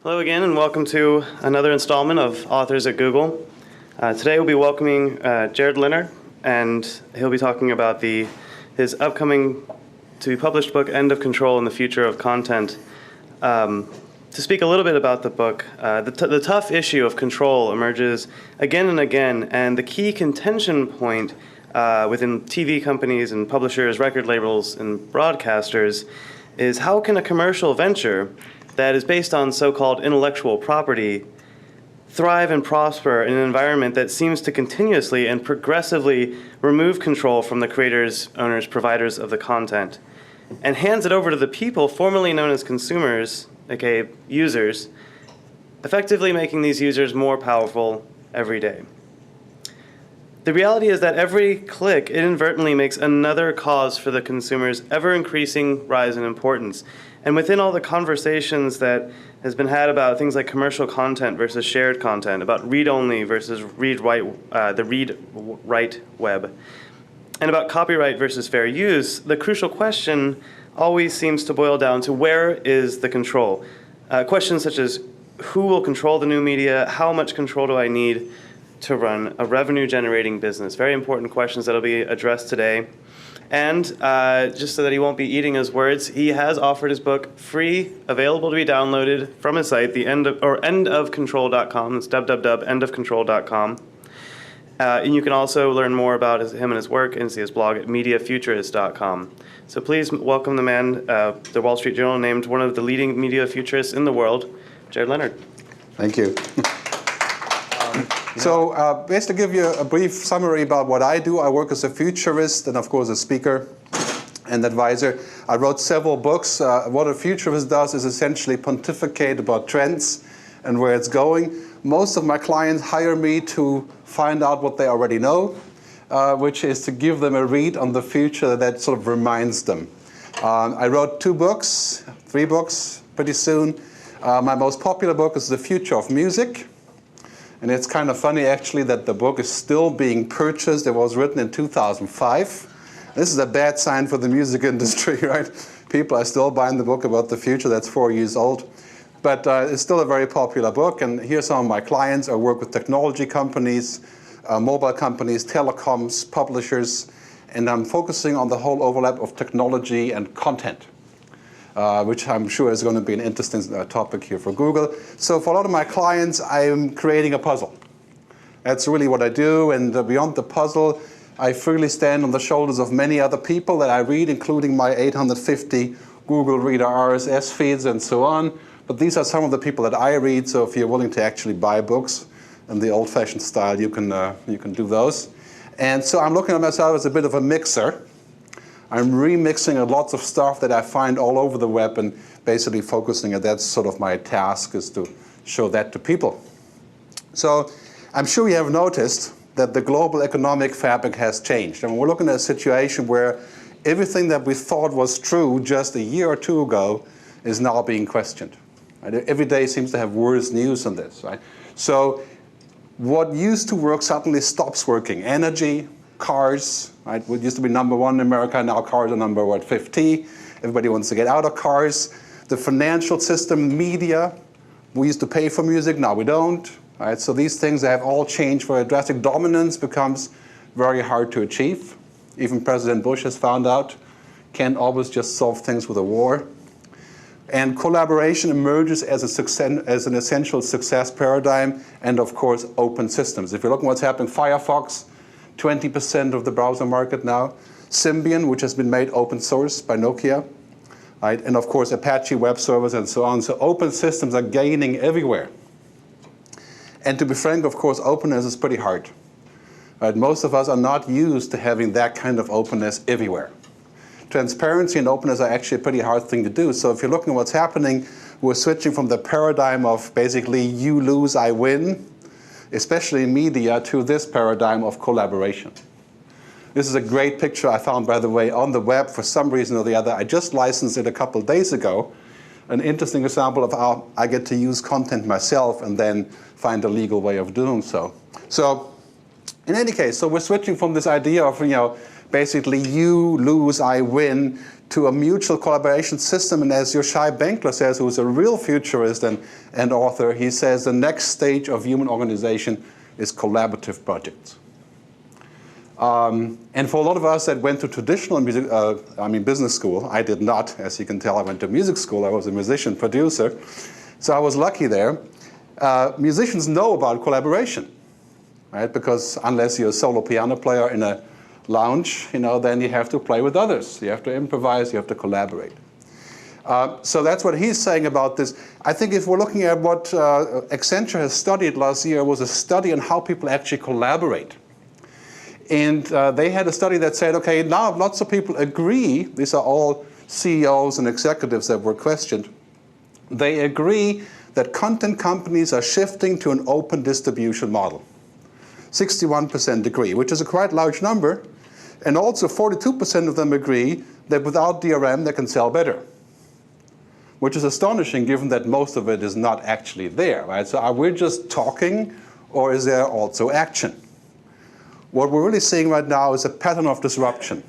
Hello again, and welcome to another installment of Authors at Google. Today we'll be welcoming Gerd Leonhard, and he'll be talking about his upcoming to-be-published book, End of Control and the Future of Content. To speak a little bit about the book, the tough issue of control emerges again and again, and the key contention point within TV companies and publishers, record labels, and broadcasters is how can a commercial venture that is based on so-called intellectual property thrive and prosper in an environment that seems to continuously and progressively remove control from the creators, owners, providers of the content, and hands it over to the people formerly known as consumers, aka users, effectively making these users more powerful every day. The reality is that every click inadvertently makes another cause for the consumer's ever-increasing rise in importance. And within all the conversations that has been had about things like commercial content versus shared content, about read-only versus the read-write web, and about copyright versus fair use, the crucial question always seems to boil down to where is the control? Questions such as who will control the new media, how much control do I need to run a revenue-generating business? Very important questions that will be addressed today. And just so that he won't be eating his words, he has offered his book free, available to be downloaded from his site, endofcontrol.com. It's www.endofcontrol.com. And you can also learn more about him and his work and see his blog at mediafuturist.com. So please welcome the man the Wall Street Journal named one of the leading media futurists in the world, Gerd Leonhard. Thank you. So just to give you a brief summary about what I do, I work as a futurist and, of course, a speaker and advisor. I wrote several books. What a futurist does is essentially pontificate about trends and where it's going. Most of my clients hire me to find out what they already know, which is to give them a read on the future that sort of reminds them. I wrote 3 books pretty soon. My most popular book is The Future of Music. And it's kind of funny, actually, that the book is still being purchased. It was written in 2005. This is a bad sign for the music industry, right? People are still buying the book about the future that's 4 years old. But it's still a very popular book. And here are some of my clients. I work with technology companies, mobile companies, telecoms, publishers. And I'm focusing on the whole overlap of technology and content, which I'm sure is going to be an interesting topic here for Google. So for a lot of my clients, I'm creating a puzzle. That's really what I do. And beyond the puzzle, I freely stand on the shoulders of many other people that I read, including my 850 Google Reader RSS feeds and so on. But these are some of the people that I read. So if you're willing to actually buy books in the old-fashioned style, you can do those. And so I'm looking at myself as a bit of a mixer. I'm remixing lots of stuff that I find all over the web and basically focusing on that's sort of my task, is to show that to people. So I'm sure you have noticed that the global economic fabric has changed. And we're looking at a situation where everything that we thought was true just a year or two ago is now being questioned. Right? Every day seems to have worse news on this. Right? So what used to work suddenly stops working. Energy, cars, right? What used to be number 1 in America, now cars are number 50. Everybody wants to get out of cars. The financial system, media, we used to pay for music, now we don't. Right? So these things have all changed where drastic dominance becomes very hard to achieve. Even President Bush has found out, can't always just solve things with a war. And collaboration emerges as an essential success paradigm, and of course open systems. If you look at what's happening, Firefox, 20% of the browser market now. Symbian, which has been made open source by Nokia. Right? And of course, Apache web servers and so on. So open systems are gaining everywhere. And to be frank, of course, openness is pretty hard. Right? Most of us are not used to having that kind of openness everywhere. Transparency and openness are actually a pretty hard thing to do. So if you're looking at what's happening, we're switching from the paradigm of basically you lose, I win, especially in media, to this paradigm of collaboration. This is a great picture I found, by the way, on the web for some reason or the other. I just licensed it a couple of days ago. An interesting example of how I get to use content myself and then find a legal way of doing so. So in any case, so we're switching from this idea of, basically you lose, I win, to a mutual collaboration system. And as Yoshai Benkler says, who's a real futurist and author, he says the next stage of human organization is collaborative projects. And for a lot of us that went to traditional music, business school, I did not, as you can tell, I went to music school. I was a musician producer, so I was lucky there. Musicians know about collaboration, right? Because unless you're a solo piano player in a lounge, then you have to play with others. You have to improvise, you have to collaborate. So that's what he's saying about this. I think if we're looking at what Accenture has studied last year, was a study on how people actually collaborate. And they had a study that said, okay, now lots of people agree, these are all CEOs and executives that were questioned, they agree that content companies are shifting to an open distribution model. 61% agree, which is a quite large number. And also 42% of them agree that without DRM they can sell better, which is astonishing given that most of it is not actually there, right? So are we just talking, or is there also action? What we're really seeing right now is a pattern of disruption.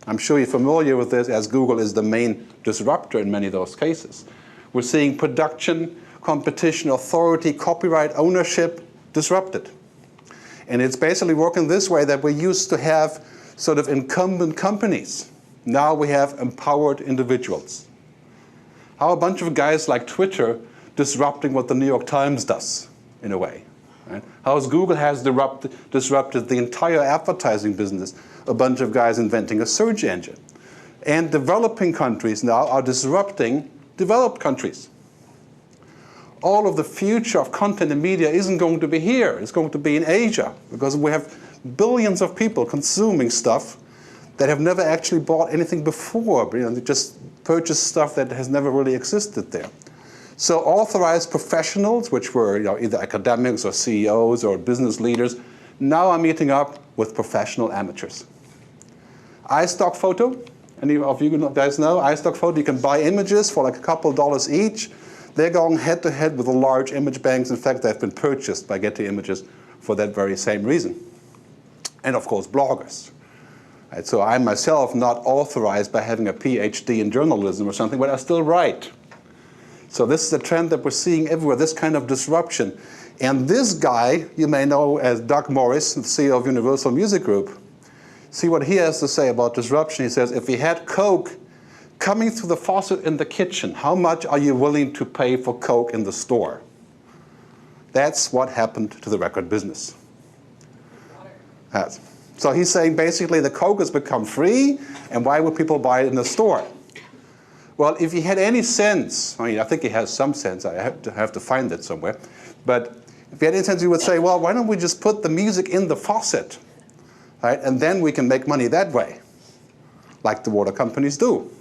I'm sure you're familiar with this, as Google is the main disruptor in many of those cases. We're seeing production, competition, authority, copyright ownership disrupted. And it's basically working this way, that we used to have sort of incumbent companies. Now we have empowered individuals. How a bunch of guys like Twitter disrupting what the New York Times does, in a way. Right? How Google has disrupted the entire advertising business, a bunch of guys inventing a search engine. And developing countries now are disrupting developed countries. All of the future of content and media isn't going to be here. It's going to be in Asia, because we have billions of people consuming stuff that have never actually bought anything before. They just purchase stuff that has never really existed there. So authorized professionals, which were either academics or CEOs or business leaders, now are meeting up with professional amateurs. iStock Photo, any of you guys know? iStock Photo, you can buy images for like a couple dollars each. They're going head to head with the large image banks. In fact, they've been purchased by Getty Images for that very same reason. And of course, bloggers. Right, so I myself not authorized by having a PhD in journalism or something, but I still write. So this is a trend that we're seeing everywhere, this kind of disruption. And this guy, you may know as Doug Morris, the CEO of Universal Music Group. See what he has to say about disruption. He says, if we had Coke coming through the faucet in the kitchen, how much are you willing to pay for Coke in the store? That's what happened to the record business. So he's saying basically the Coke has become free, and why would people buy it in the store? Well, if he had any sense, I think he has some sense, I have to find it somewhere, but if he had any sense, he would say, well, why don't we just put the music in the faucet, right? And then we can make money that way, like the water companies do.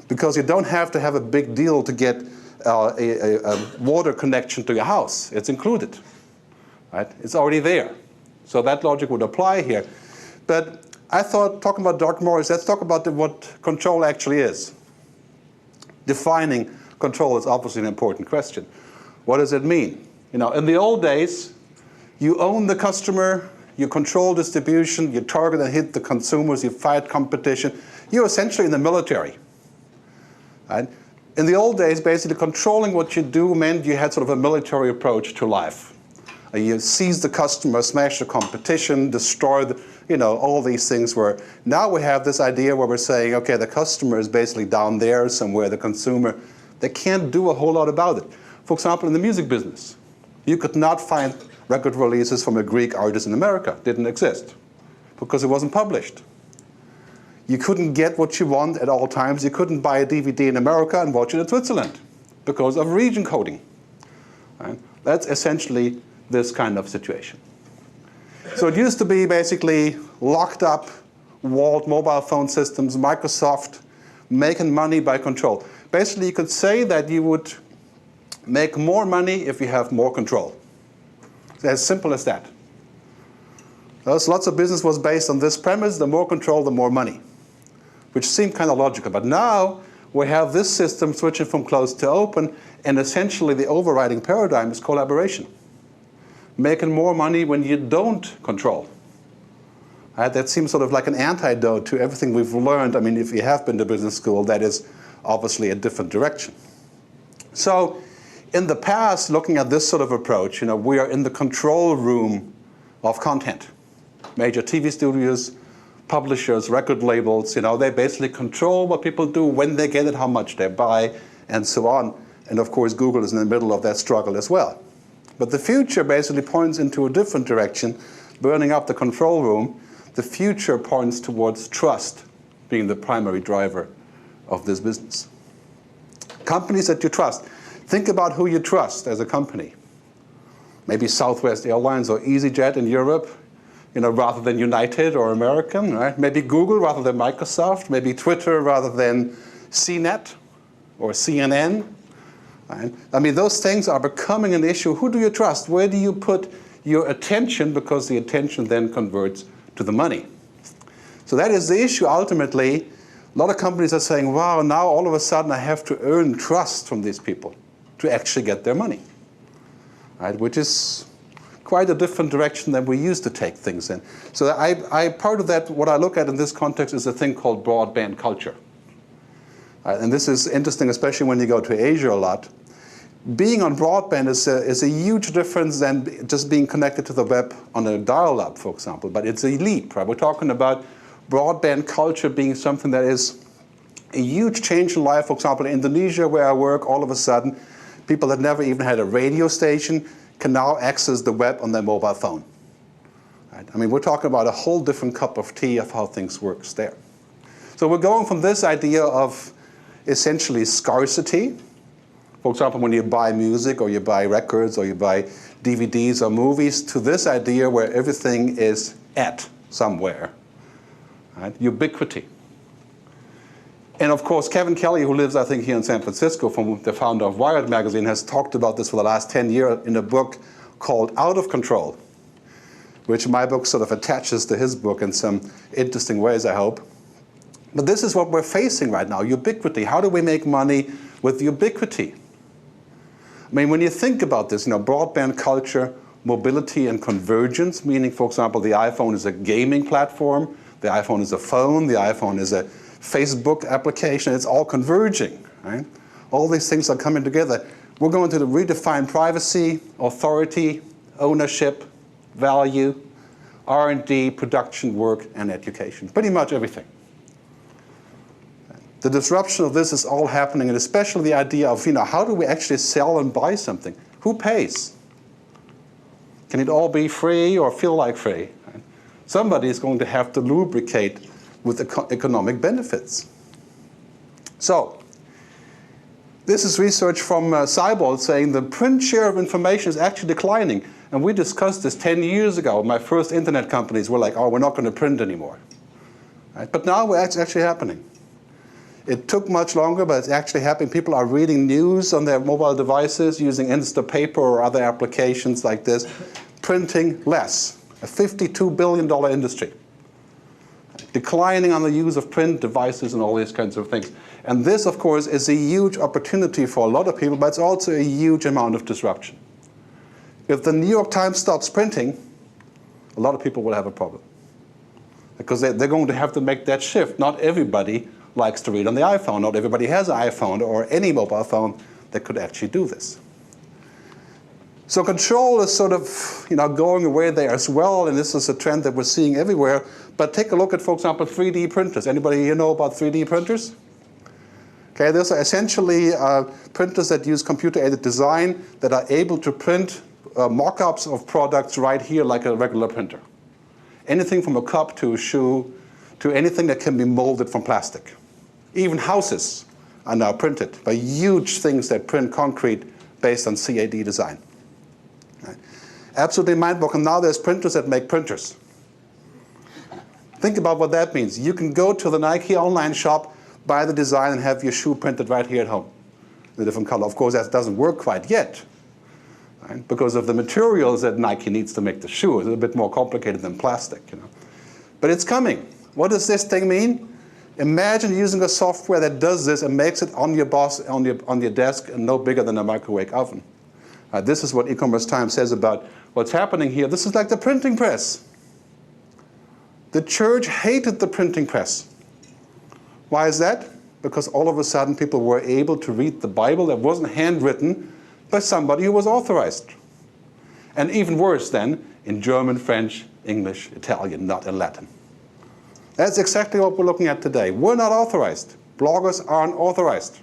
Because you don't have to have a big deal to get a water connection to your house. It's included, right? It's already there. So that logic would apply here. But I thought, talking about Doug Morris, let's talk about what control actually is. Defining control is obviously an important question. What does it mean? In the old days, you own the customer, you control distribution, you target and hit the consumers, you fight competition. You're essentially in the military. Right? In the old days, basically controlling what you do meant you had sort of a military approach to life. You seize the customer, smash the competition, destroy the, all these things where now we have this idea where we're saying, okay, the customer is basically down there somewhere, the consumer, they can't do a whole lot about it. For example, in the music business, you could not find record releases from a Greek artist in America. Didn't exist because it wasn't published. You couldn't get what you want at all times. You couldn't buy a DVD in America and watch it in Switzerland because of region coding. Right? That's essentially this kind of situation. So it used to be basically locked up, walled mobile phone systems, Microsoft, making money by control. Basically, you could say that you would make more money if you have more control. It's as simple as that. Lots of business was based on this premise: the more control, the more money, which seemed kind of logical. But now we have this system switching from closed to open, and essentially the overriding paradigm is collaboration. Making more money when you don't control. That seems sort of like an antidote to everything we've learned. I mean, if you have been to business school, that is obviously a different direction. So in the past, looking at this sort of approach, we are in the control room of content. Major TV studios, publishers, record labels, they basically control what people do, when they get it, how much they buy, and so on. And of course, Google is in the middle of that struggle as well. But the future basically points into a different direction, burning up the control room. The future points towards trust being the primary driver of this business. Companies that you trust. Think about who you trust as a company. Maybe Southwest Airlines or EasyJet in Europe, rather than United or American, right? Maybe Google rather than Microsoft. Maybe Twitter rather than CNET or CNN. Right? I mean, those things are becoming an issue. Who do you trust? Where do you put your attention? Because the attention then converts to the money. So that is the issue ultimately. A lot of companies are saying, wow, now all of a sudden I have to earn trust from these people to actually get their money, right? Which is quite a different direction than we used to take things in. So part of that, what I look at in this context is a thing called broadband culture. And this is interesting, especially when you go to Asia a lot. Being on broadband is a huge difference than just being connected to the web on a dial-up, for example. But it's a leap, right? We're talking about broadband culture being something that is a huge change in life. For example, in Indonesia, where I work, all of a sudden, people that never even had a radio station can now access the web on their mobile phone. Right? I mean, we're talking about a whole different cup of tea of how things work there. So we're going from this idea of essentially scarcity. For example, when you buy music or you buy records or you buy DVDs or movies, to this idea where everything is at somewhere. Right? Ubiquity. And of course, Kevin Kelly, who lives, I think, here in San Francisco, from the founder of Wired magazine, has talked about this for the last 10 years in a book called Out of Control, which my book sort of attaches to his book in some interesting ways, I hope. But this is what we're facing right now, ubiquity. How do we make money with ubiquity? I mean, when you think about this, broadband culture, mobility and convergence, meaning, for example, the iPhone is a gaming platform, the iPhone is a phone, the iPhone is a Facebook application, it's all converging, right? All these things are coming together. We're going to redefine privacy, authority, ownership, value, R&D, production work, and education. Pretty much everything. The disruption of this is all happening, and especially the idea of, how do we actually sell and buy something? Who pays? Can it all be free or feel like free? Somebody is going to have to lubricate with economic benefits. So, this is research from Seibold saying the print share of information is actually declining. And we discussed this 10 years ago. My first internet companies were like, oh, we're not going to print anymore. Right? But now it's actually happening. It took much longer, but it's actually happening. People are reading news on their mobile devices using Instapaper or other applications like this. Printing less. A $52 billion industry. Declining on the use of print devices and all these kinds of things. And this, of course, is a huge opportunity for a lot of people, but it's also a huge amount of disruption. If the New York Times stops printing, a lot of people will have a problem. Because they're going to have to make that shift. Not everybody likes to read on the iPhone. Not everybody has an iPhone or any mobile phone that could actually do this. So control is sort of going away there as well, and this is a trend that we're seeing everywhere. But take a look at, for example, 3D printers. Anybody here know about 3D printers? Okay, those are essentially printers that use computer-aided design that are able to print mock-ups of products right here like a regular printer. Anything from a cup to a shoe to anything that can be molded from plastic. Even houses are now printed by huge things that print concrete based on CAD design. Right? Absolutely mind-blowing. Now there's printers that make printers. Think about what that means. You can go to the Nike online shop, buy the design, and have your shoe printed right here at home in a different color. Of course, that doesn't work quite yet, right? Because of the materials that Nike needs to make the shoe. It's a bit more complicated than plastic. But it's coming. What does this thing mean? Imagine using a software that does this and makes it on your desk and no bigger than a microwave oven. This is what E-commerce Times says about what's happening here. This is like the printing press. The church hated the printing press. Why is that? Because all of a sudden people were able to read the Bible that wasn't handwritten by somebody who was authorized. And even worse then, in German, French, English, Italian, not in Latin. That's exactly what we're looking at today. We're not authorized. Bloggers aren't authorized.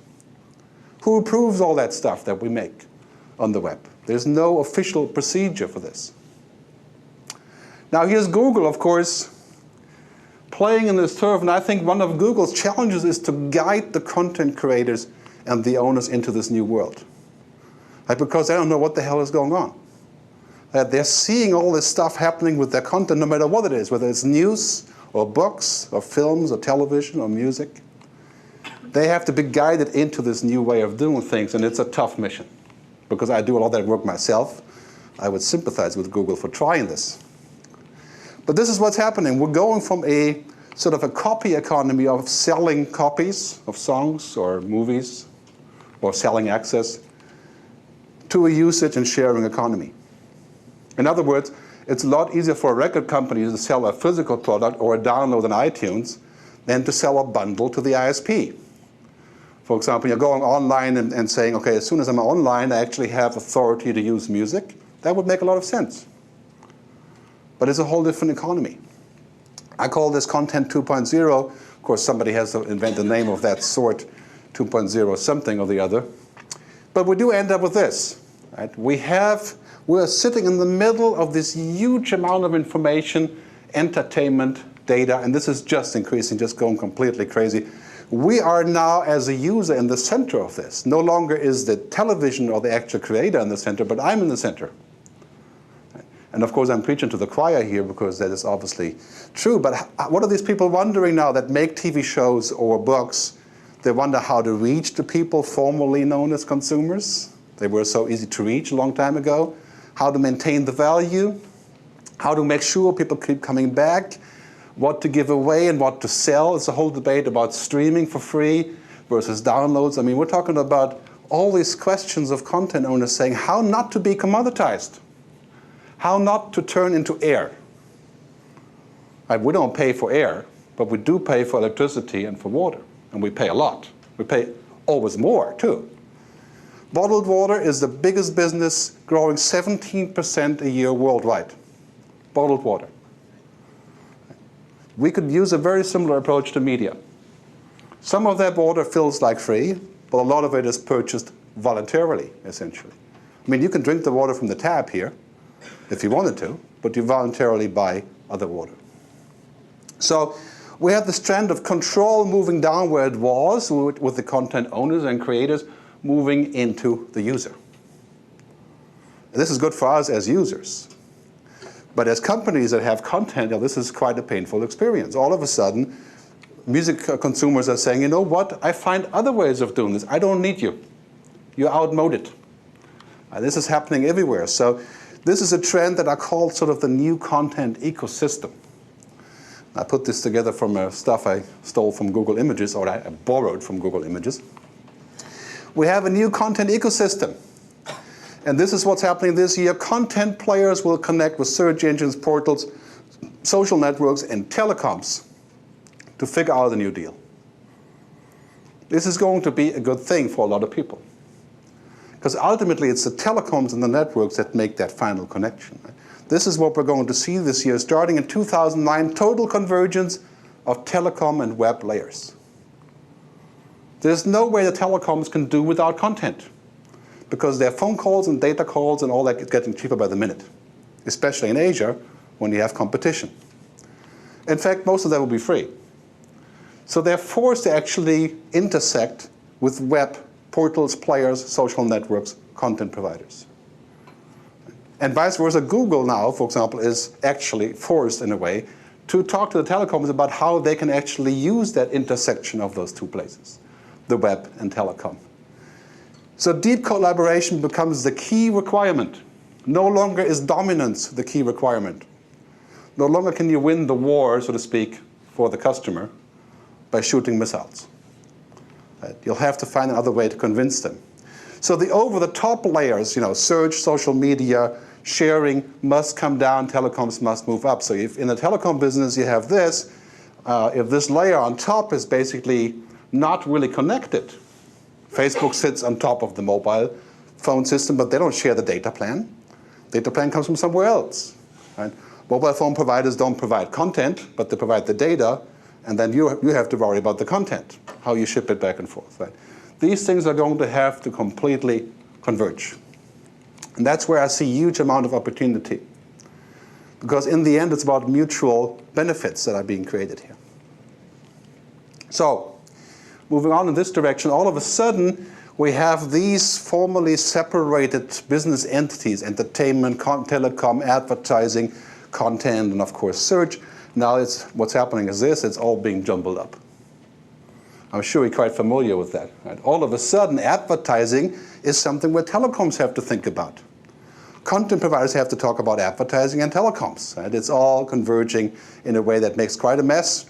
Who approves all that stuff that we make on the web? There's no official procedure for this. Now here's Google, of course, playing in this turf, and I think one of Google's challenges is to guide the content creators and the owners into this new world. Because they don't know what the hell is going on. They're seeing all this stuff happening with their content, no matter what it is, whether it's news or books or films or television or music. They have to be guided into this new way of doing things, and it's a tough mission. Because I do a lot of that work myself, I would sympathize with Google for trying this. But this is what's happening. We're going from a sort of a copy economy of selling copies of songs or movies or selling access to a usage and sharing economy. In other words, it's a lot easier for a record company to sell a physical product or a download on iTunes than to sell a bundle to the ISP. For example, you're going online and saying, okay, as soon as I'm online, I actually have authority to use music. That would make a lot of sense. But it's a whole different economy. I call this Content 2.0. Of course, somebody has to invent a name of that sort, 2.0 something or the other. But we do end up with this. Right? We're sitting in the middle of this huge amount of information, entertainment, data, and this is just increasing, just going completely crazy. We are now, as a user, in the center of this. No longer is the television or the actual creator in the center, but I'm in the center. And of course, I'm preaching to the choir here because that is obviously true. But what are these people wondering now that make TV shows or books? They wonder how to reach the people formerly known as consumers. They were so easy to reach a long time ago. How to maintain the value. How to make sure people keep coming back. What to give away and what to sell. It's a whole debate about streaming for free versus downloads. I mean, we're talking about all these questions of content owners saying how not to be commoditized. How not to turn into air. We don't pay for air, but we do pay for electricity and for water. And we pay a lot. We pay always more, too. Bottled water is the biggest business, growing 17% a year worldwide. Bottled water. We could use a very similar approach to media. Some of that water feels like free, but a lot of it is purchased voluntarily, essentially. I mean, you can drink the water from the tap here, if you wanted to, but you voluntarily buy other water. So we have this trend of control moving down where it was, with the content owners and creators moving into the user. And this is good for us as users. But as companies that have content, this is quite a painful experience. All of a sudden, music consumers are saying, you know what, I find other ways of doing this. I don't need you. You're outmoded. This is happening everywhere. So this is a trend that I call sort of the new content ecosystem. I put this together from stuff I stole from Google Images, or I borrowed from Google Images. We have a new content ecosystem. And this is what's happening this year. Content players will connect with search engines, portals, social networks, and telecoms to figure out a new deal. This is going to be a good thing for a lot of people. Because ultimately, it's the telecoms and the networks that make that final connection. Right? This is what we're going to see this year, starting in 2009, total convergence of telecom and web layers. There's no way the telecoms can do without content, because their phone calls and data calls and all that is getting cheaper by the minute, especially in Asia when you have competition. In fact, most of that will be free. So they're forced to actually intersect with web portals, players, social networks, content providers. And vice versa, Google now, for example, is actually forced in a way to talk to the telecoms about how they can actually use that intersection of those two places, the web and telecom. So deep collaboration becomes the key requirement. No longer is dominance the key requirement. No longer can you win the war, so to speak, for the customer by shooting missiles. Right? You'll have to find another way to convince them. So the over-the-top layers, search, social media, sharing must come down, telecoms must move up. So if in the telecom business you have this, if this layer on top is basically not really connected, Facebook sits on top of the mobile phone system, but they don't share the data plan. Data plan comes from somewhere else. Right? Mobile phone providers don't provide content, but they provide the data, and then you have to worry about the content, how you ship it back and forth. Right? These things are going to have to completely converge. And that's where I see a huge amount of opportunity. Because in the end, it's about mutual benefits that are being created here. So, moving on in this direction, all of a sudden, we have these formally separated business entities, entertainment, telecom, advertising, content, and of course search. Now what's happening is this, it's all being jumbled up. I'm sure you're quite familiar with that. Right? All of a sudden, advertising is something where telecoms have to think about. Content providers have to talk about advertising and telecoms. Right? It's all converging in a way that makes quite a mess.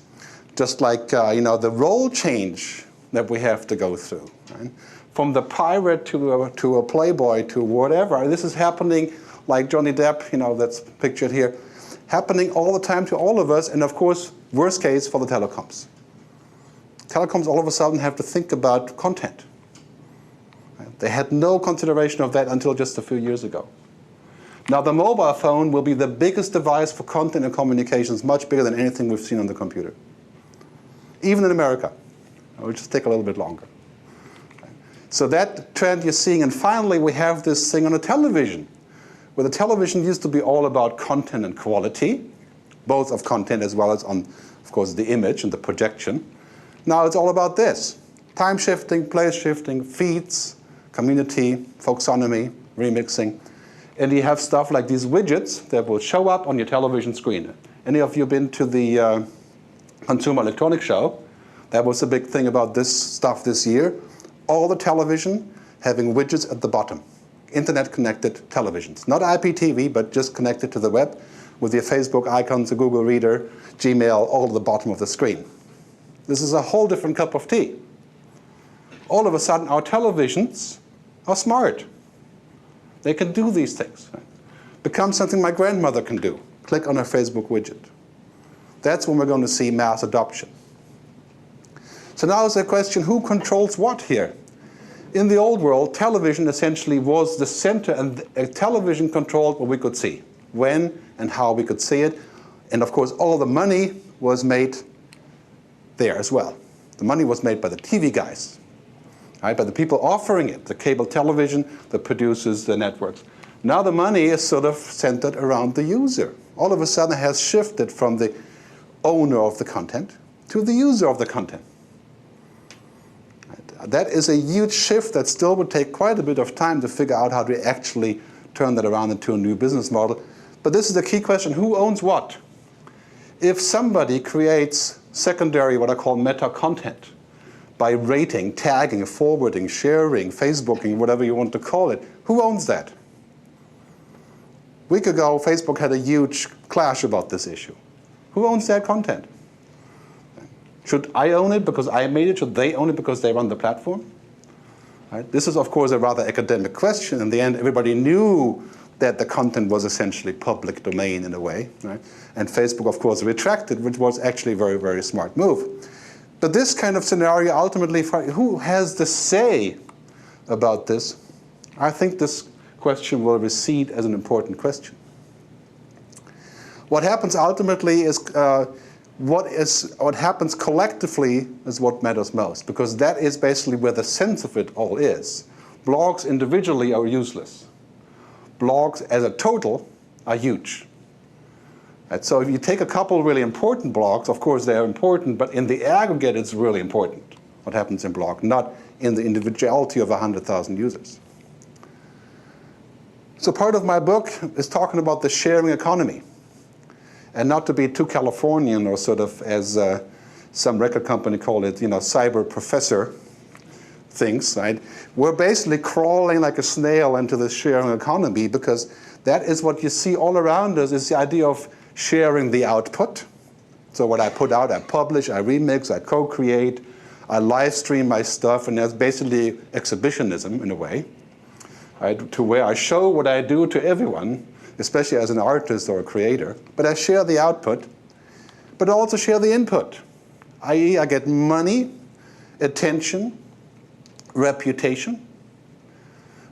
Just like the role change that we have to go through. Right? From the pirate to a playboy to whatever, this is happening like Johnny Depp, that's pictured here, happening all the time to all of us, and of course, worst case for the telecoms. Telecoms all of a sudden have to think about content. Right? They had no consideration of that until just a few years ago. Now the mobile phone will be the biggest device for content and communications, much bigger than anything we've seen on the computer. Even in America. It will just take a little bit longer. So that trend you're seeing, and finally we have this thing on a television, where the television used to be all about content and quality, both of content as well as on, of course, the image and the projection. Now it's all about this. Time shifting, place shifting, feeds, community, folksonomy, remixing. And you have stuff like these widgets that will show up on your television screen. Any of you been to the Consumer Electronics Show? That was a big thing about this stuff this year. All the television having widgets at the bottom. Internet-connected televisions. Not IPTV, but just connected to the web with your Facebook icons, a Google Reader, Gmail, all at the bottom of the screen. This is a whole different cup of tea. All of a sudden, our televisions are smart. They can do these things. Right? Become something my grandmother can do. Click on a Facebook widget. That's when we're going to see mass adoption. So now is the question, who controls what here? In the old world, television essentially was the center, and television controlled what we could see, when and how we could see it. And of course, all the money was made there as well. The money was made by the TV guys, right? By the people offering it, the cable television, the producers, the networks. Now the money is sort of centered around the user. All of a sudden it has shifted from the owner of the content to the user of the content. That is a huge shift that still would take quite a bit of time to figure out how to actually turn that around into a new business model. But this is the key question, who owns what? If somebody creates secondary, what I call meta content, by rating, tagging, forwarding, sharing, Facebooking, whatever you want to call it, who owns that? A week ago, Facebook had a huge clash about this issue. Who owns that content? Should I own it because I made it? Should they own it because they run the platform? Right? This is, of course, a rather academic question. In the end, everybody knew that the content was essentially public domain in a way. Right? And Facebook, of course, retracted, which was actually a very, very smart move. But this kind of scenario, ultimately, who has the say about this? I think this question will recede as an important question. What happens ultimately is what happens collectively is what matters most, because that is basically where the sense of it all is. Blogs individually are useless. Blogs as a total are huge. Right? So if you take a couple really important blogs, of course they are important, but in the aggregate it's really important what happens in blog, not in the individuality of 100,000 users. So part of my book is talking about the sharing economy. And not to be too Californian or sort of, as some record company called it, cyber professor things, right? We're basically crawling like a snail into the sharing economy, because that is what you see all around us, is the idea of sharing the output. So what I put out, I publish, I remix, I co-create, I live stream my stuff, and that's basically exhibitionism in a way, right? To where I show what I do to everyone, especially as an artist or a creator. But I share the output, but I also share the input, i.e. I get money, attention, reputation.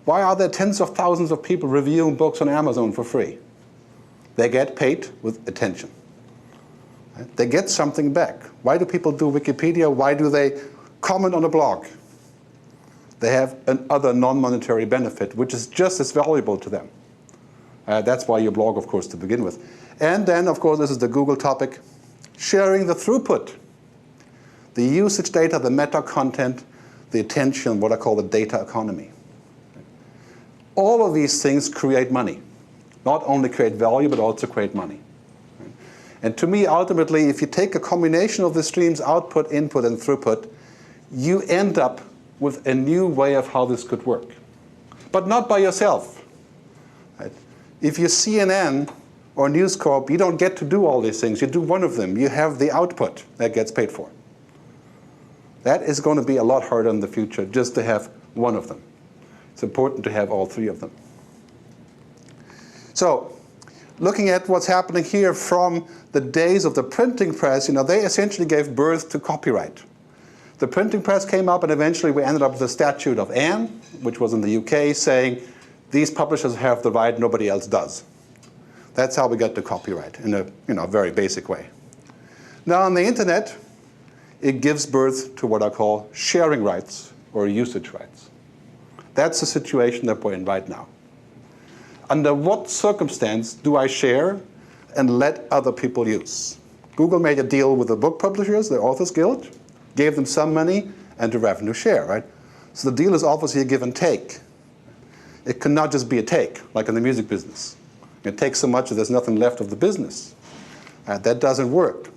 Why are there tens of thousands of people reviewing books on Amazon for free? They get paid with attention. They get something back. Why do people do Wikipedia? Why do they comment on a blog? They have another non-monetary benefit, which is just as valuable to them. That's why you blog, of course, to begin with. And then, of course, this is the Google topic, sharing the throughput, the usage data, the meta content, the attention, what I call the data economy. All of these things create money. Not only create value, but also create money. And to me, ultimately, if you take a combination of the streams, output, input, and throughput, you end up with a new way of how this could work. But not by yourself. Right? If you're CNN or News Corp, you don't get to do all these things. You do one of them. You have the output that gets paid for. That is going to be a lot harder in the future, just to have one of them. It's important to have all three of them. So, looking at what's happening here from the days of the printing press, they essentially gave birth to copyright. The printing press came up, and eventually we ended up with the Statute of Anne, which was in the UK, saying these publishers have the right, nobody else does. That's how we got the copyright in a very basic way. Now on the internet, it gives birth to what I call sharing rights or usage rights. That's the situation that we're in right now. Under what circumstance do I share and let other people use? Google made a deal with the book publishers, the Authors Guild, gave them some money and a revenue share, right? So the deal is obviously a give and take. It cannot just be a take, like in the music business. It takes so much that there's nothing left of the business. That doesn't work.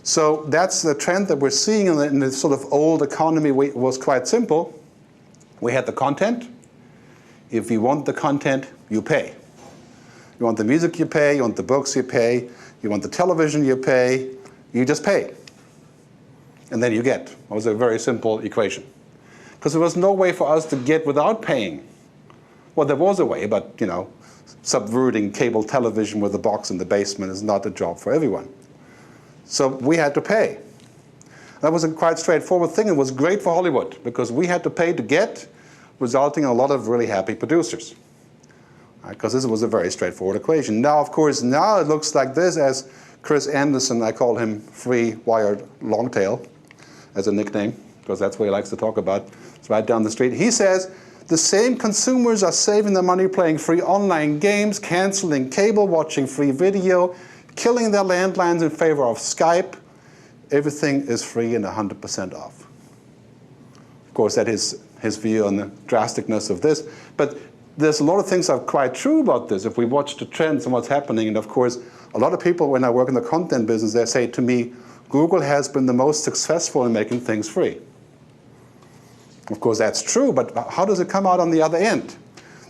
So that's the trend that we're seeing in the sort of old economy. It was quite simple. We had the content. If you want the content, you pay. You want the music, you pay. You want the books, you pay. You want the television, you pay. You just pay. And then you get. It was a very simple equation. Because there was no way for us to get without paying. Well, there was a way, but subverting cable television with a box in the basement is not a job for everyone. So we had to pay. That was a quite straightforward thing. It was great for Hollywood because we had to pay to get, resulting in a lot of really happy producers. Because this was a very straightforward equation. Now, of course, now it looks like this, as Chris Anderson, I call him Free Wired Longtail as a nickname, because that's what he likes to talk about. It's right down the street. He says, the same consumers are saving their money playing free online games, canceling cable, watching free video, killing their landlines in favor of Skype. Everything is free and 100% off. Of course, that is his view on the drasticness of this. But there's a lot of things that are quite true about this if we watch the trends and what's happening. And of course, a lot of people, when I work in the content business, they say to me, Google has been the most successful in making things free. Of course, that's true, but how does it come out on the other end?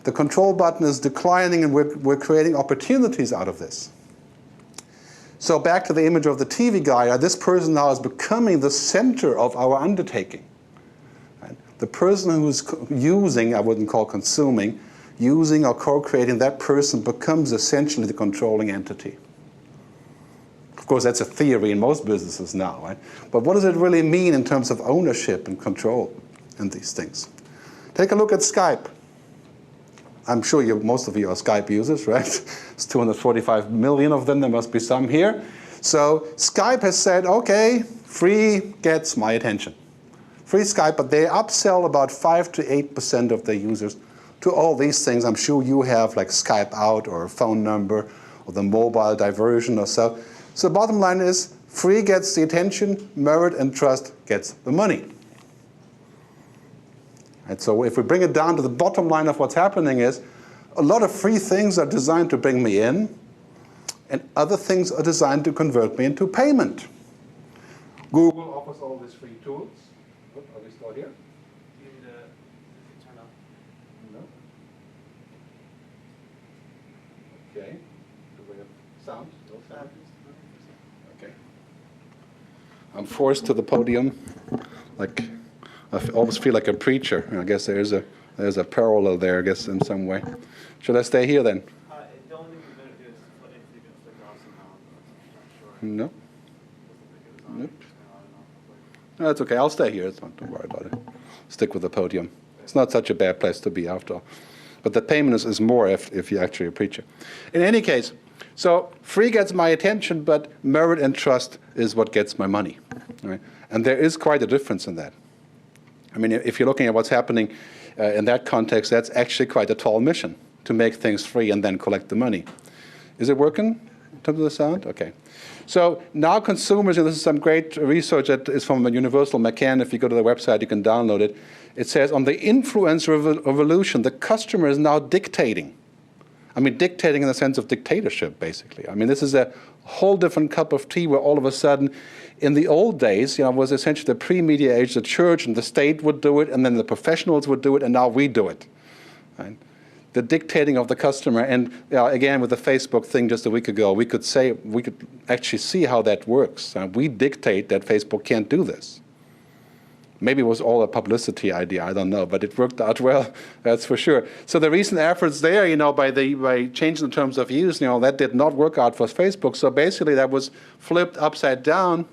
The control button is declining, and we're creating opportunities out of this. So back to the image of the TV guy, this person now is becoming the center of our undertaking. Right? The person who's using, I wouldn't call consuming, using or co-creating, that person becomes essentially the controlling entity. Of course, that's a theory in most businesses now, right? But what does it really mean in terms of ownership and control in these things? Take a look at Skype. I'm sure most of you are Skype users, right? It's 245 million of them. There must be some here. So Skype has said, OK, free gets my attention. Free Skype, but they upsell about 5 to 8% of their users to all these things. I'm sure you have, like Skype Out or a phone number or the mobile diversion or so. So the bottom line is, free gets the attention, merit and trust gets the money. And so if we bring it down to the bottom line of what's happening is, a lot of free things are designed to bring me in, and other things are designed to convert me into payment. Google offers all these free tools. Are we still here? You need to turn off. No. Okay. Do we have sound? No sound? Okay. I'm forced to the podium, like I almost feel like a preacher. I guess there's a parallel there, I guess, in some way. Should I stay here then? Don't leave the No? Nope. No, that's okay. I'll stay here. Don't worry about it. Stick with the podium. It's not such a bad place to be after all. But the payment is more if you're actually a preacher. In any case, so free gets my attention, but merit and trust is what gets my money. Right? And there is quite a difference in that. I mean, if you're looking at what's happening in that context, that's actually quite a tall mission, to make things free and then collect the money. Is it working in terms of the sound? Okay. So now consumers, and this is some great research that is from Universal McCann. If you go to the website, you can download it. It says, on the influencer revolution, the customer is now dictating. I mean, dictating in the sense of dictatorship, basically. I mean, this is a whole different cup of tea where all of a sudden, in the old days, it was essentially the pre-media age, the church and the state would do it, and then the professionals would do it, and now we do it. Right? The dictating of the customer, and again, with the Facebook thing just a week ago, we could actually see how that works. We dictate that Facebook can't do this. Maybe it was all a publicity idea, I don't know, but it worked out well, that's for sure. So the recent efforts there, by changing the terms of use, that did not work out for Facebook. So basically that was flipped upside down.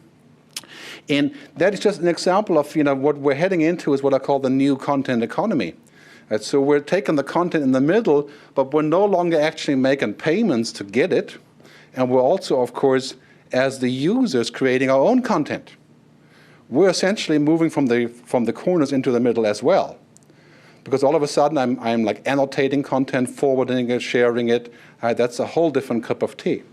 And that is just an example of, what we're heading into is what I call the new content economy. Right? So we're taking the content in the middle, but we're no longer actually making payments to get it. And we're also, of course, as the users, creating our own content. We're essentially moving from the corners into the middle as well. Because all of a sudden I'm like annotating content, forwarding it, sharing it. That's a whole different cup of tea.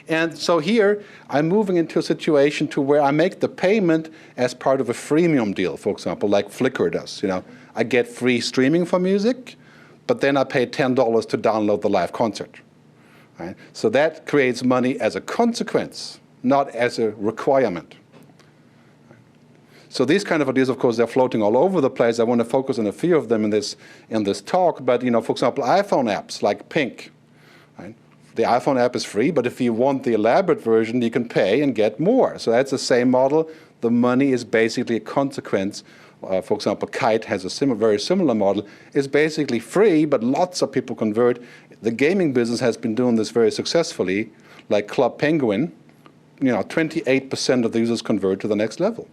And so here I'm moving into a situation to where I make the payment as part of a freemium deal, for example, like Flickr does. I get free streaming for music, but then I pay $10 to download the live concert. Right? So that creates money as a consequence, not as a requirement. So these kind of ideas, of course, they're floating all over the place. I want to focus on a few of them in this talk. But for example, iPhone apps like Pink. Right? The iPhone app is free, but if you want the elaborate version, you can pay and get more. So that's the same model. The money is basically a consequence. For example, Kite has a very similar model. It's basically free, but lots of people convert. The gaming business has been doing this very successfully, like Club Penguin. 28% of the users convert to the next level.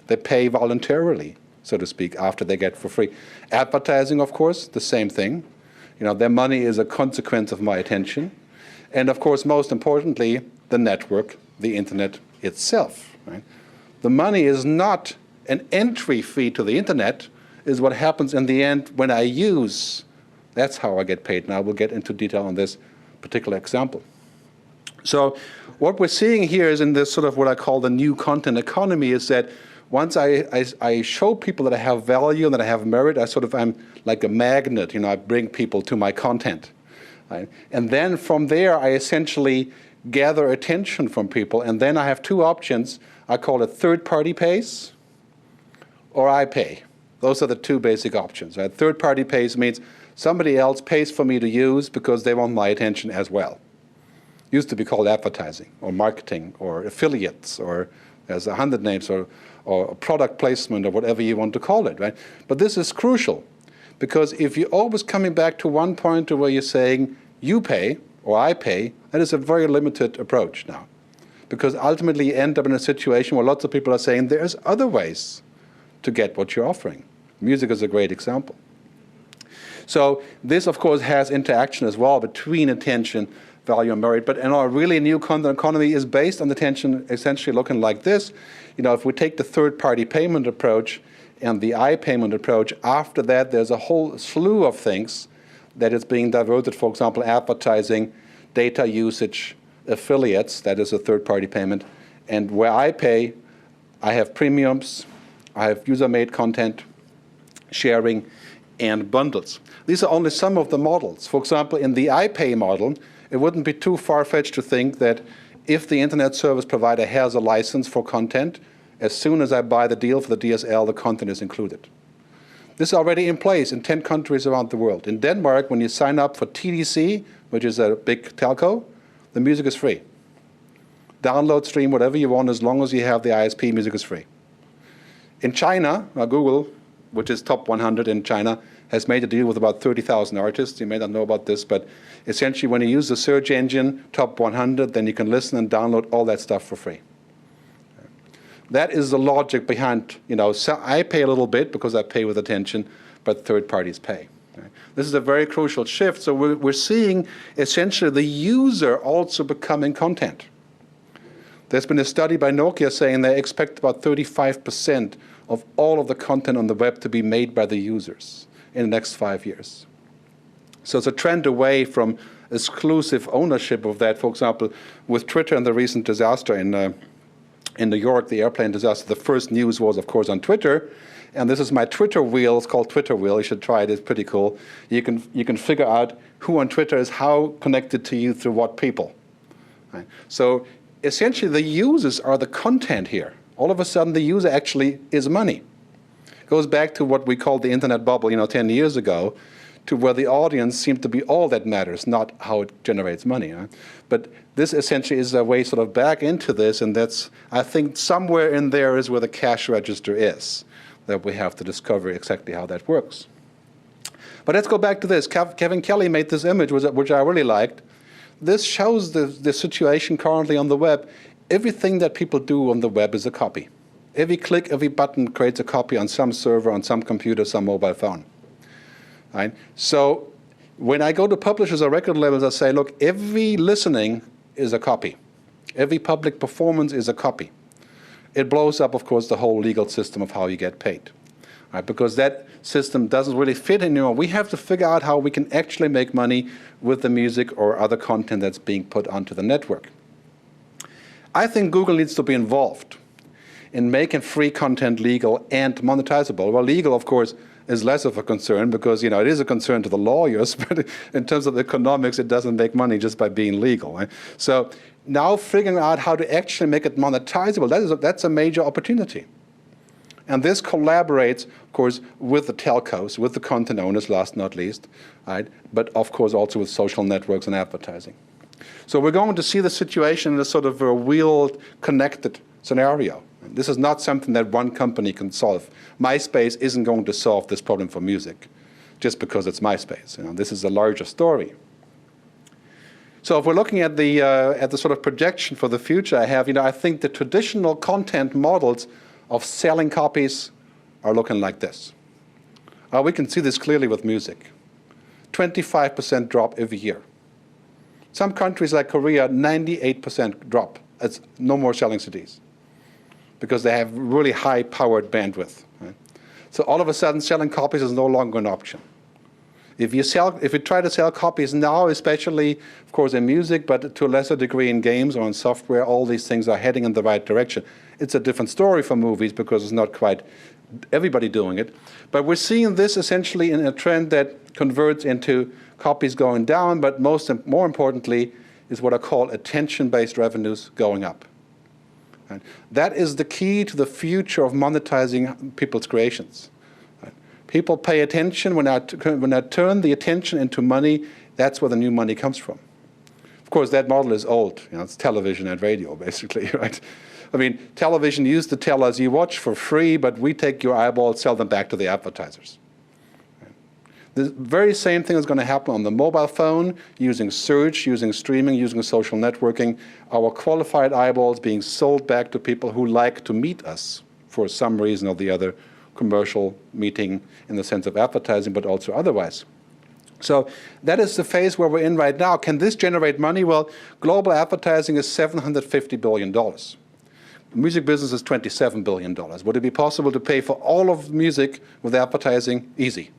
They pay voluntarily, so to speak, after they get for free. Advertising, of course, the same thing. Their money is a consequence of my attention. And of course, most importantly, the network, the internet itself. Right? The money is not an entry fee to the internet, is what happens in the end when I use. That's how I get paid. Now we'll get into detail on this particular example. So what we're seeing here is in this sort of what I call the new content economy is that once I show people that I have value and that I have merit, I'm like a magnet. I bring people to my content. Right? And then from there, I essentially gather attention from people. And then I have two options. I call it third-party pays or I pay. Those are the two basic options. Right? Third-party pays means somebody else pays for me to use because they want my attention as well. Used to be called advertising or marketing or affiliates or there's 100 names or product placement or whatever you want to call it, right? But this is crucial because if you're always coming back to one point to where you're saying you pay or I pay, that is a very limited approach now. Because ultimately you end up in a situation where lots of people are saying there's other ways to get what you're offering. Music is a great example. So this, of course, has interaction as well between attention, value, and merit. But our really new content economy is based on attention essentially looking like this. If we take the third-party payment approach and the I-payment approach, after that there's a whole slew of things that is being diverted. For example, advertising, data usage, affiliates, that is a third-party payment. And where I pay, I have premiums, I have user-made content, sharing, and bundles. These are only some of the models. For example, in the iPay model, it wouldn't be too far-fetched to think that if the internet service provider has a license for content, as soon as I buy the deal for the DSL, the content is included. This is already in place in 10 countries around the world. In Denmark, when you sign up for TDC, which is a big telco, the music is free. Download, stream, whatever you want, as long as you have the ISP, music is free. In China, Google, which is top 100 in China, has made a deal with about 30,000 artists. You may not know about this, but essentially when you use the search engine, top 100, then you can listen and download all that stuff for free. That is the logic behind, so I pay a little bit because I pay with attention, but third parties pay. This is a very crucial shift. So we're seeing essentially the user also becoming content. There's been a study by Nokia saying they expect about 35% of all of the content on the web to be made by the users in the next 5 years. So it's a trend away from exclusive ownership of that. For example, with Twitter and the recent disaster in New York, the airplane disaster, the first news was, of course, on Twitter. And this is my Twitter wheel. It's called Twitter Wheel. You should try it. It's pretty cool. You can figure out who on Twitter is how connected to you through what people. Right? So essentially, the users are the content here. All of a sudden, the user actually is money. It goes back to what we called the internet bubble, 10 years ago, to where the audience seemed to be all that matters, not how it generates money. Right? But this essentially is a way sort of back into this, and that's, I think, somewhere in there is where the cash register is, that we have to discover exactly how that works. But let's go back to this. Kevin Kelly made this image, which I really liked. This shows the situation currently on the web. Everything that people do on the web is a copy. Every click, every button creates a copy on some server, on some computer, some mobile phone. Right? So when I go to publishers or record labels, I say, look, every listening is a copy. Every public performance is a copy. It blows up, of course, the whole legal system of how you get paid. Right? Because that system doesn't really fit anymore. We have to figure out how we can actually make money with the music or other content that's being put onto the network. I think Google needs to be involved in making free content legal and monetizable. Well, legal, of course, is less of a concern because it is a concern to the lawyers, but in terms of economics, it doesn't make money just by being legal. Right? So now figuring out how to actually make it monetizable, that's a major opportunity. And this collaborates, of course, with the telcos, with the content owners, last not least, right? But of course also with social networks and advertising. So we're going to see the situation in a sort of a wheeled, connected scenario. This is not something that one company can solve. MySpace isn't going to solve this problem for music just because it's MySpace. This is a larger story. So if we're looking at the sort of projection for the future I have, I think the traditional content models of selling copies are looking like this. We can see this clearly with music. 25% drop every year. Some countries like Korea, 98% drop. It's no more selling CDs because they have really high-powered bandwidth. Right? So all of a sudden, selling copies is no longer an option. If you try to sell copies now, especially, of course, in music, but to a lesser degree in games or in software, all these things are heading in the right direction. It's a different story for movies because it's not quite everybody doing it. But we're seeing this essentially in a trend that converts into copies going down, but more importantly is what I call attention-based revenues going up. Right? That is the key to the future of monetizing people's creations. Right? People pay attention. When I turn the attention into money, that's where the new money comes from. Of course, that model is old. It's television and radio, basically. Right? I mean, television used to tell us you watch for free, but we take your eyeballs, sell them back to the advertisers. The very same thing is going to happen on the mobile phone, using search, using streaming, using social networking. Our qualified eyeballs being sold back to people who like to meet us for some reason or the other, commercial meeting in the sense of advertising, but also otherwise. So that is the phase where we're in right now. Can this generate money? Well, global advertising is $750 billion. The music business is $27 billion. Would it be possible to pay for all of music with advertising? Easy.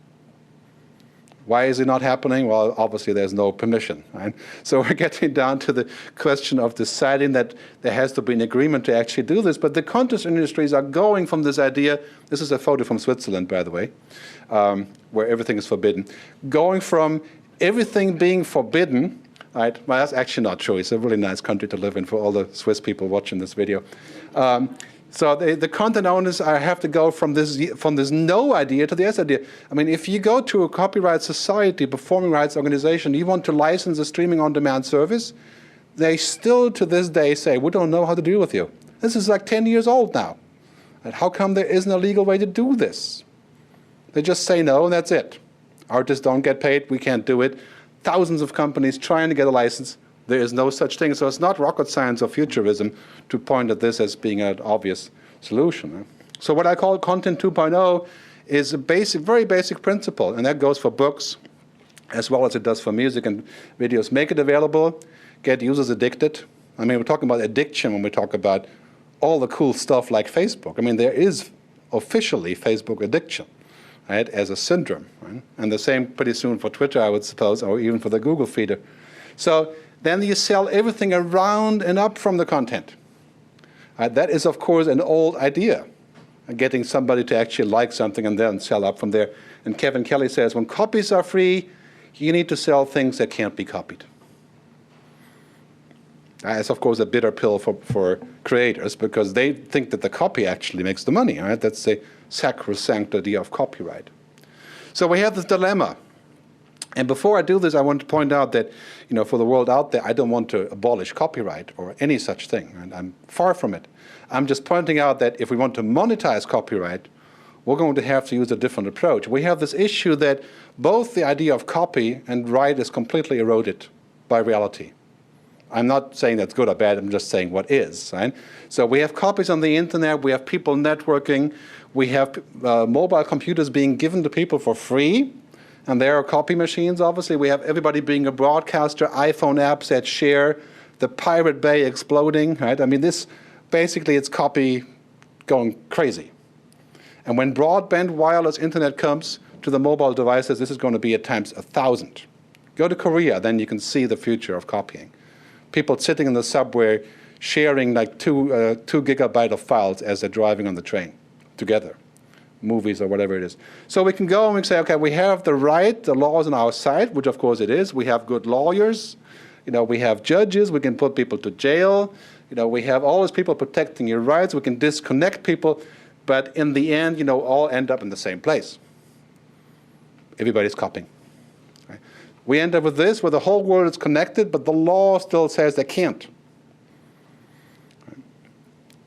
Why is it not happening? Well, obviously there's no permission. Right? So we're getting down to the question of deciding that there has to be an agreement to actually do this. But the content industries are going from this idea. This is a photo from Switzerland, by the way, where everything is forbidden. Going from everything being forbidden, right? Well, that's actually not true. It's a really nice country to live in for all the Swiss people watching this video. So the content owners have to go from this no idea to the yes idea. I mean, if you go to a copyright society, performing rights organization, you want to license a streaming on-demand service, they still to this day say, we don't know how to deal with you. This is like 10 years old now. And how come there isn't a legal way to do this? They just say no, and that's it. Artists don't get paid, we can't do it. Thousands of companies trying to get a license. There is no such thing. So it's not rocket science or futurism to point at this as being an obvious solution. So what I call Content 2.0 is a basic, very basic principle, and that goes for books as well as it does for music and videos. Make it available, get users addicted. I mean, we're talking about addiction when we talk about all the cool stuff like Facebook. I mean, there is officially Facebook addiction, right, as a syndrome. Right? And the same pretty soon for Twitter, I would suppose, or even for the Google feeder. So then you sell everything around and up from the content. That is, of course, an old idea, getting somebody to actually like something and then sell up from there. And Kevin Kelly says, when copies are free, you need to sell things that can't be copied. It's, of course, a bitter pill for creators because they think that the copy actually makes the money. Right? That's the sacrosanct idea of copyright. So we have this dilemma. And before I do this, I want to point out that, for the world out there, I don't want to abolish copyright or any such thing. And I'm far from it. I'm just pointing out that if we want to monetize copyright, we're going to have to use a different approach. We have this issue that both the idea of copy and right is completely eroded by reality. I'm not saying that's good or bad, I'm just saying what is. Right? So we have copies on the internet, we have people networking, we have mobile computers being given to people for free, and there are copy machines, obviously. We have everybody being a broadcaster, iPhone apps that share, the Pirate Bay exploding. Right? I mean, this, basically, it's copy going crazy. And when broadband wireless internet comes to the mobile devices, this is going to be at times 1,000. Go to Korea, then you can see the future of copying. People sitting in the subway sharing like 2 gigabyte of files as they're driving on the train together, movies or whatever it is. So we can go and we can say, okay, we have the right, the law is on our side, which of course it is. We have good lawyers. We have judges. We can put people to jail. We have all these people protecting your rights. We can disconnect people. But in the end, all end up in the same place. Everybody's copying. We end up with this, where the whole world is connected, but the law still says they can't.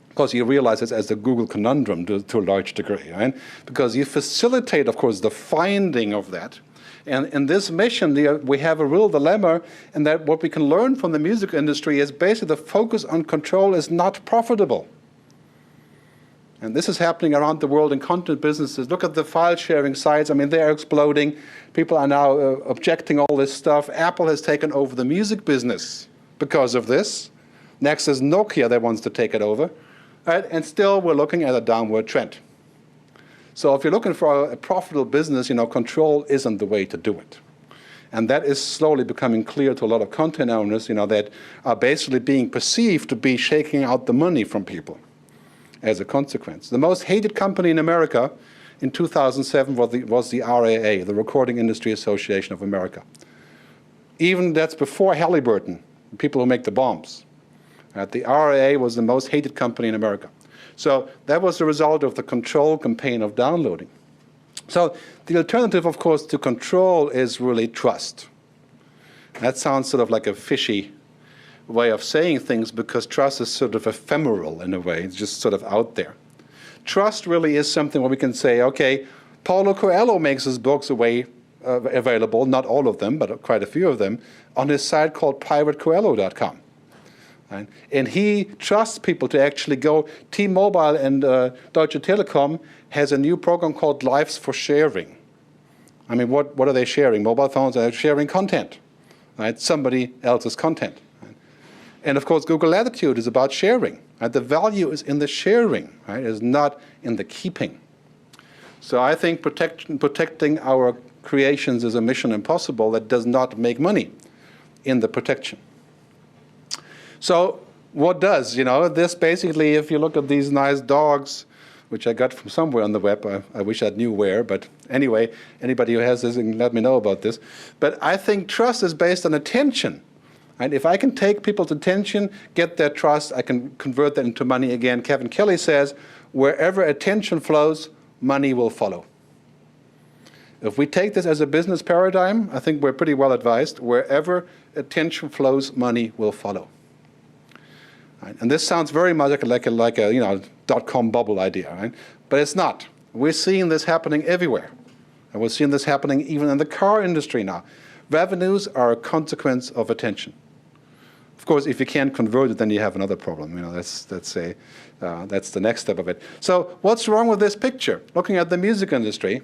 Of course, you realize this as the Google conundrum to a large degree, right? Because you facilitate, of course, the finding of that. And in this mission, we have a real dilemma, and that what we can learn from the music industry is basically the focus on control is not profitable. And this is happening around the world in content businesses. Look at the file sharing sites. I mean, they're exploding. People are now objecting all this stuff. Apple has taken over the music business because of this. Next is Nokia that wants to take it over. Right? And still, we're looking at a downward trend. So if you're looking for a profitable business, control isn't the way to do it. And that is slowly becoming clear to a lot of content owners, that are basically being perceived to be shaking out the money from people as a consequence. The most hated company in America in 2007 was the RAA, the Recording Industry Association of America. Even that's before Halliburton, the people who make the bombs. The RAA was the most hated company in America. So that was the result of the control campaign of downloading. So the alternative, of course, to control is really trust. That sounds sort of like a fishy way of saying things because trust is sort of ephemeral in a way. It's just sort of out there. Trust really is something where we can say, okay, Paulo Coelho makes his books available, not all of them, but quite a few of them, on his site called piratecoelho.com. Right? And he trusts people to actually go. T-Mobile and Deutsche Telekom has a new program called Lives for Sharing. I mean, what are they sharing? Mobile phones are sharing content, right? Somebody else's content. Right? And of course, Google Latitude is about sharing. Right? The value is in the sharing, right? It is not in the keeping. So I think protecting our creations is a mission impossible that does not make money in the protection. So what does? This basically, if you look at these nice dogs, which I got from somewhere on the web, I wish I knew where, but anyway, anybody who has this can let me know about this. But I think trust is based on attention. And if I can take people's attention, get their trust, I can convert that into money again. Kevin Kelly says, wherever attention flows, money will follow. If we take this as a business paradigm, I think we're pretty well advised. Wherever attention flows, money will follow. Right? And this sounds very much like a dot-com bubble idea, right? But it's not. We're seeing this happening everywhere. And we're seeing this happening even in the car industry now. Revenues are a consequence of attention. Of course, if you can't convert it, then you have another problem. That's the next step of it. So what's wrong with this picture? Looking at the music industry,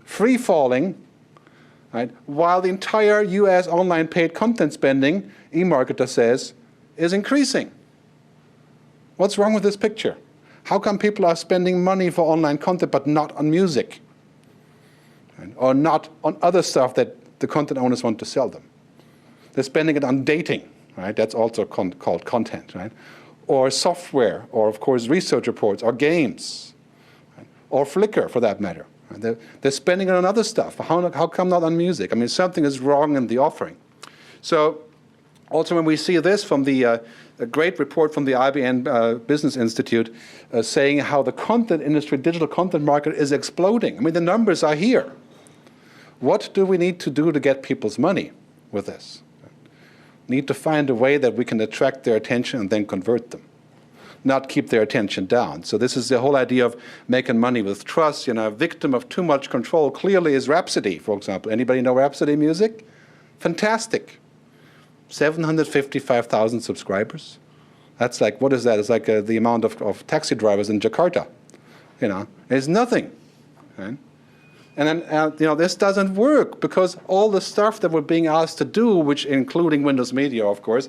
free falling, right, while the entire US online paid content spending, eMarketer says, is increasing. What's wrong with this picture? How come people are spending money for online content but not on music? Right? Or not on other stuff that the content owners want to sell them? They're spending it on dating, right? That's also called content, right? Or software, or of course research reports, or games, right? Or Flickr for that matter. Right? They're spending it on other stuff. How come not on music? I mean, something is wrong in the offering. So also when we see this from a great report from the IBM Business Institute saying how the content industry, digital content market is exploding. I mean, the numbers are here. What do we need to do to get people's money with this? Need to find a way that we can attract their attention and then convert them, not keep their attention down. So this is the whole idea of making money with trust. A victim of too much control clearly is Rhapsody, for example. Anybody know Rhapsody music? Fantastic. 755,000 subscribers. That's like, what is that? It's like the amount of taxi drivers in Jakarta. It's nothing. Right? And then, this doesn't work because all the stuff that we're being asked to do, which including Windows Media, of course,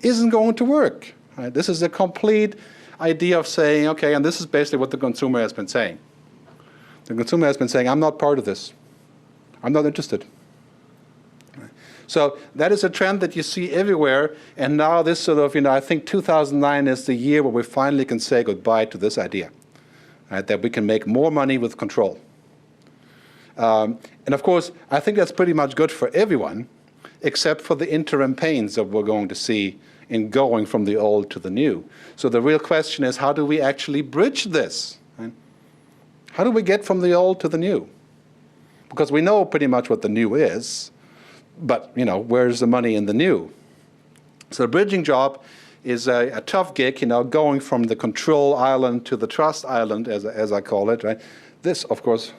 isn't going to work. Right? This is a complete idea of saying, okay, and this is basically what the consumer has been saying. The consumer has been saying, I'm not part of this. I'm not interested. Right? So that is a trend that you see everywhere. And now this sort of, I think 2009 is the year where we finally can say goodbye to this idea, right? That we can make more money with control. And of course, I think that's pretty much good for everyone, except for the interim pains that we're going to see in going from the old to the new. So the real question is, how do we actually bridge this? Right? How do we get from the old to the new? Because we know pretty much what the new is, but where's the money in the new? So the bridging job is a tough gig, going from the control island to the trust island, as I call it, right? This, of course,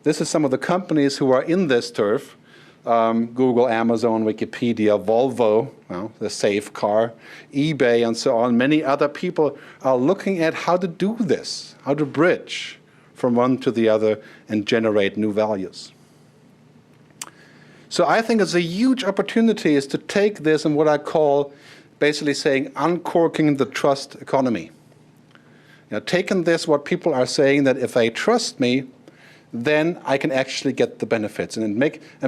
this is some of the companies who are in this turf. Google, Amazon, Wikipedia, Volvo, the safe car, eBay, and so on. Many other people are looking at how to do this, how to bridge from one to the other and generate new values. So I think it's a huge opportunity is to take this and what I call basically saying uncorking the trust economy. Taking this, what people are saying, that if they trust me, then I can actually get the benefits. And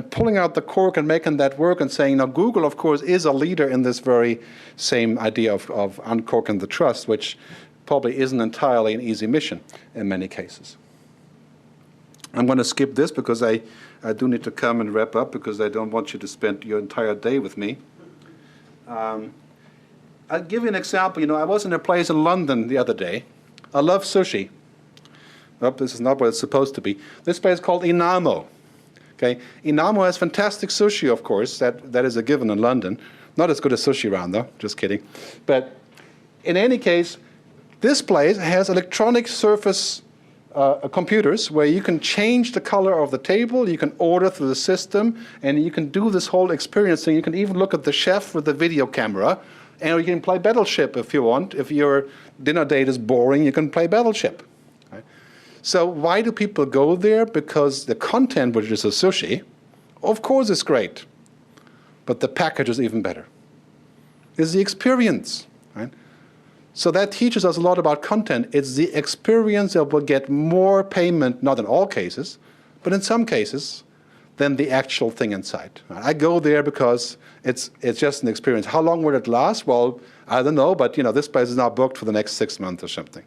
pulling out the cork and making that work and saying, now Google, of course, is a leader in this very same idea of uncorking the trust, which probably isn't entirely an easy mission in many cases. I'm going to skip this because I do need to come and wrap up because I don't want you to spend your entire day with me. I'll give you an example. I was in a place in London the other day. I love sushi. Oh, this is not what it's supposed to be. This place is called Inamo. Okay, Inamo has fantastic sushi, of course. That is a given in London. Not as good as sushi around, though. Just kidding. But in any case, this place has electronic surface computers where you can change the color of the table, you can order through the system, and you can do this whole experience thing. You can even look at the chef with the video camera, and you can play Battleship if you want. If your dinner date is boring, you can play Battleship. Right? So why do people go there? Because the content, which is a sushi, of course is great, but the package is even better. It's the experience. Right? So that teaches us a lot about content. It's the experience that will get more payment, not in all cases, but in some cases, than the actual thing inside. I go there because it's just an experience. How long will it last? Well, I don't know, but this place is now booked for the next 6 months or something.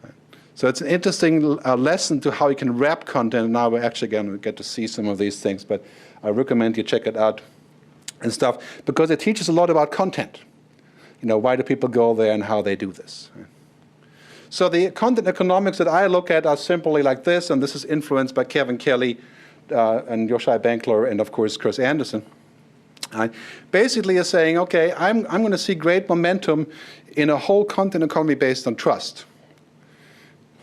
Right. So it's an interesting lesson to how you can wrap content. Now we're actually going to get to see some of these things, but I recommend you check it out and stuff because it teaches a lot about content. Why do people go there and how they do this. Right. So the content economics that I look at are simply like this, and this is influenced by Kevin Kelly, and Yoshai Benkler, and of course Chris Anderson. Basically is saying, okay, I'm going to see great momentum in a whole content economy based on trust.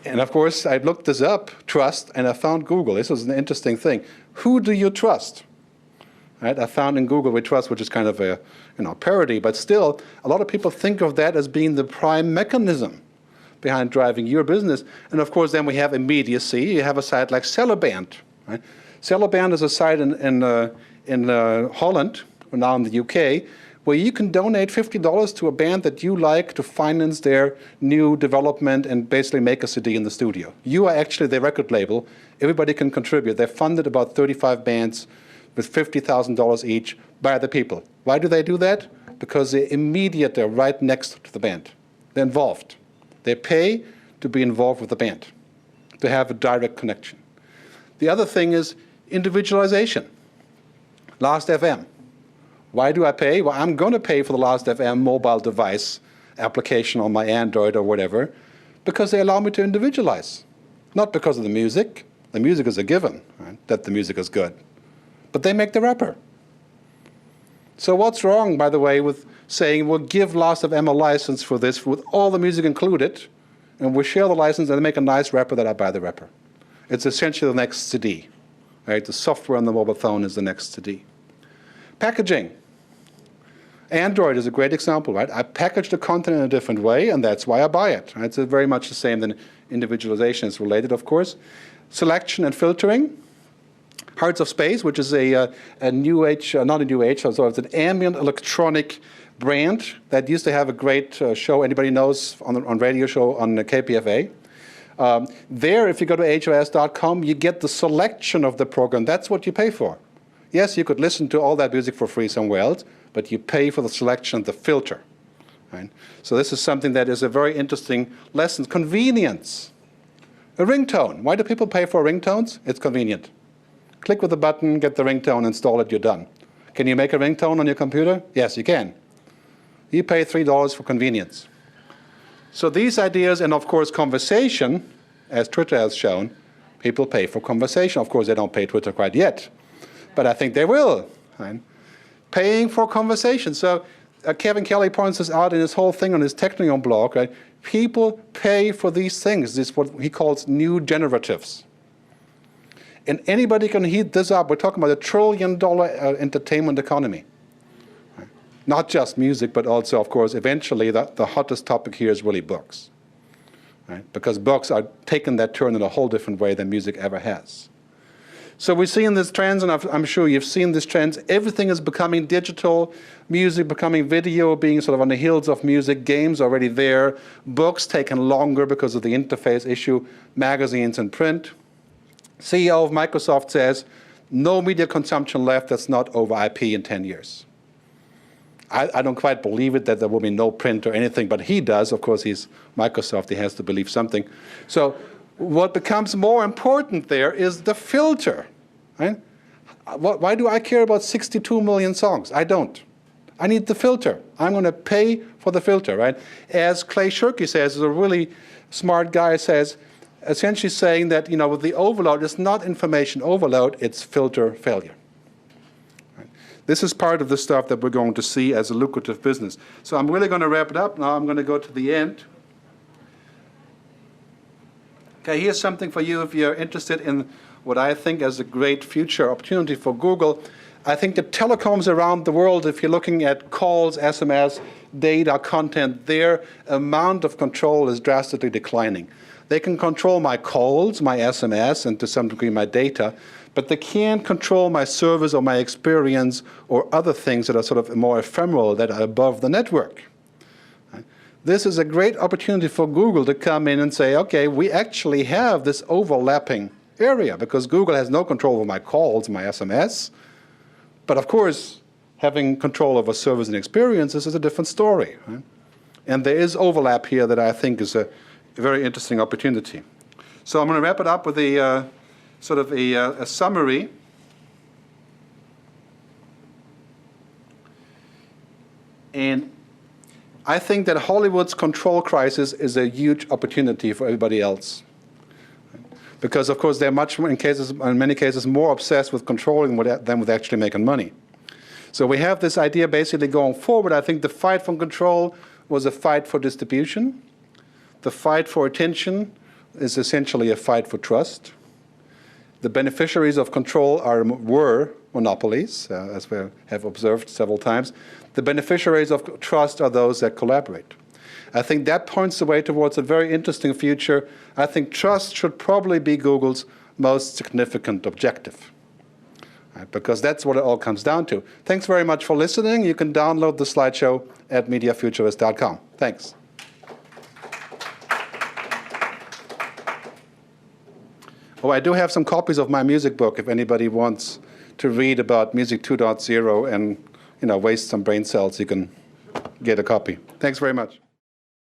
And of course, I looked this up, trust, and I found Google. This was an interesting thing. Who do you trust? Right? I found in Google we trust, which is kind of a parody, but still, a lot of people think of that as being the prime mechanism behind driving your business. And of course, then we have immediacy. You have a site like Celeband. Right? Celeband is a site in Holland, or now in the UK, where you can donate $50 to a band that you like to finance their new development and basically make a CD in the studio. You are actually the record label. Everybody can contribute. They've funded about 35 bands with $50,000 each by the people. Why do they do that? Because they're right next to the band. They're involved. They pay to be involved with the band, to have a direct connection. The other thing is individualization. Last.fm. Why do I pay? Well, I'm going to pay for the Last.fm mobile device application on my Android or whatever, because they allow me to individualize. Not because of the music. The music is a given, right, that the music is good. But they make the wrapper. So what's wrong, by the way, with saying we'll give Last.fm a license for this with all the music included, and we share the license and they make a nice wrapper that I buy the wrapper. It's essentially the next CD. Right? The software on the mobile phone is the next CD. Packaging. Android is a great example, right? I package the content in a different way, and that's why I buy it. Right? It's very much the same. Then individualization is related, of course. Selection and filtering. Hearts of Space, which is a new age, not a new age, so it's an ambient electronic brand that used to have a great show. Anybody knows on radio show on KPFA. There, if you go to HOS.com, you get the selection of the program. That's what you pay for. Yes, you could listen to all that music for free somewhere else, but you pay for the selection, the filter. Right? So this is something that is a very interesting lesson. Convenience. A ringtone. Why do people pay for ringtones? It's convenient. Click with the button, get the ringtone, install it, you're done. Can you make a ringtone on your computer? Yes, you can. You pay $3 for convenience. So these ideas, and of course conversation, as Twitter has shown, people pay for conversation. Of course, they don't pay Twitter quite yet, but I think they will. Right? Paying for conversation. So Kevin Kelly points this out in his whole thing on his Technion blog. Right? People pay for these things. This is what he calls new generatives. And anybody can heat this up. We're talking about $1 trillion entertainment economy. Right? Not just music, but also, of course, eventually the hottest topic here is really books. Right? Because books are taking that turn in a whole different way than music ever has. So we're seeing these trends, and I'm sure you've seen these trends. Everything is becoming digital, music becoming video, being sort of on the heels of music, games already there, books taking longer because of the interface issue, magazines and print. CEO of Microsoft says, no media consumption left that's not over IP in 10 years. I don't quite believe it that there will be no print or anything, but he does. Of course, he's Microsoft. He has to believe something. So what becomes more important there is the filter. Right? Why do I care about 62 million songs? I don't. I need the filter. I'm going to pay for the filter. Right? As Clay Shirky says, a really smart guy says, essentially saying that with the overload, it's not information overload, it's filter failure. Right? This is part of the stuff that we're going to see as a lucrative business. So I'm really going to wrap it up. Now I'm going to go to the end. Okay, here's something for you if you're interested in what I think is a great future opportunity for Google. I think the telecoms around the world, if you're looking at calls, SMS, data, content, their amount of control is drastically declining. They can control my calls, my SMS, and to some degree my data, but they can't control my service or my experience or other things that are sort of more ephemeral, that are above the network. This is a great opportunity for Google to come in and say, okay, we actually have this overlapping area, because Google has no control over my calls, my SMS. But of course, having control over service and experiences is a different story. Right? And there is overlap here that I think is a very interesting opportunity. So I'm going to wrap it up with a sort of a summary. And I think that Hollywood's control crisis is a huge opportunity for everybody else. Because, of course, they're much more, in many cases, more obsessed with controlling than with actually making money. So we have this idea basically going forward. I think the fight for control was a fight for distribution. The fight for attention is essentially a fight for trust. The beneficiaries of control were monopolies, as we have observed several times. The beneficiaries of trust are those that collaborate. I think that points the way towards a very interesting future. I think trust should probably be Google's most significant objective, right? Because that's what it all comes down to. Thanks very much for listening. You can download the slideshow at mediafuturist.com. Thanks. Oh, I do have some copies of my music book if anybody wants to read about Music 2.0 and waste some brain cells. You can get a copy. Thanks very much.